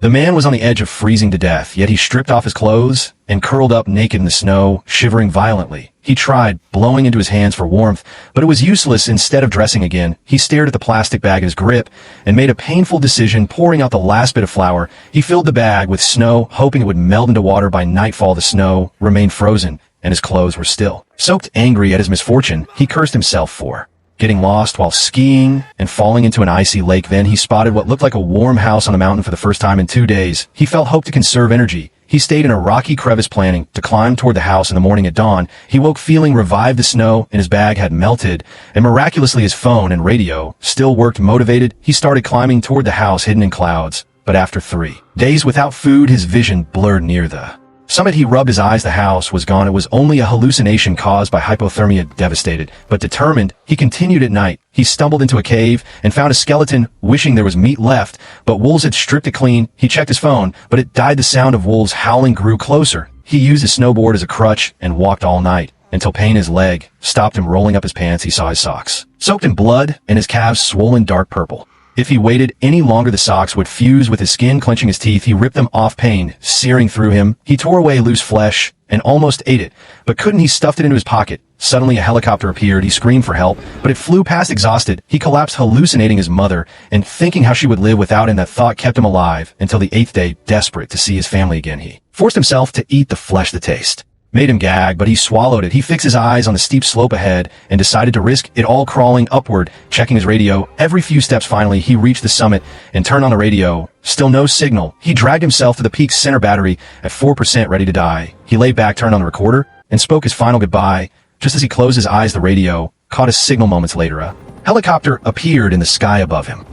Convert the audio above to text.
The man was on the edge of freezing to death, yet he stripped off his clothes and curled up naked in the snow, shivering violently. He tried, blowing into his hands for warmth, but it was useless. Instead of dressing again, he stared at the plastic bag in his grip and made a painful decision, pouring out the last bit of flour. He filled the bag with snow, hoping it would melt into water by nightfall. The snow remained frozen, and his clothes were still. Soaked, angry at his misfortune, he cursed himself for getting lost while skiing and falling into an icy lake. Then he spotted what looked like a warm house on the mountain for the first time in 2 days. He felt hope to conserve energy. He stayed in a rocky crevice, planning to climb toward the house in the morning. At dawn, he woke feeling revived. The snow in his bag had melted, and miraculously his phone and radio still worked. Motivated, he started climbing toward the house hidden in clouds. But after 3 days without food, his vision blurred. Near the summit, he rubbed his eyes. The house was gone. It was only a hallucination caused by hypothermia. Devastated, but determined, he continued. At night, he stumbled into a cave and found a skeleton, wishing there was meat left, but wolves had stripped it clean. He checked his phone, but it died. The sound of wolves howling grew closer. He used his snowboard as a crutch and walked all night, until pain in his leg stopped him. Rolling up his pants, he saw his socks soaked in blood and his calves swollen dark purple. If he waited any longer, the socks would fuse with his skin. Clenching his teeth, he ripped them off, pain searing through him. He tore away loose flesh and almost ate it, but couldn't. He stuffed it into his pocket. Suddenly a helicopter appeared. He screamed for help, but it flew past. Exhausted, he collapsed, hallucinating his mother and thinking how she would live without him. That thought kept him alive until the 8th day. Desperate to see his family again, he forced himself to eat the flesh. The taste made him gag, but he swallowed it. He fixed his eyes on the steep slope ahead and decided to risk it all, crawling upward, checking his radio every few steps. Finally, he reached the summit and turned on the radio. Still no signal. He dragged himself to the peak's center, battery at 4%, ready to die. He lay back, turned on the recorder, and spoke his final goodbye. Just as he closed his eyes, the radio caught a signal. Moments later, a helicopter appeared in the sky above him.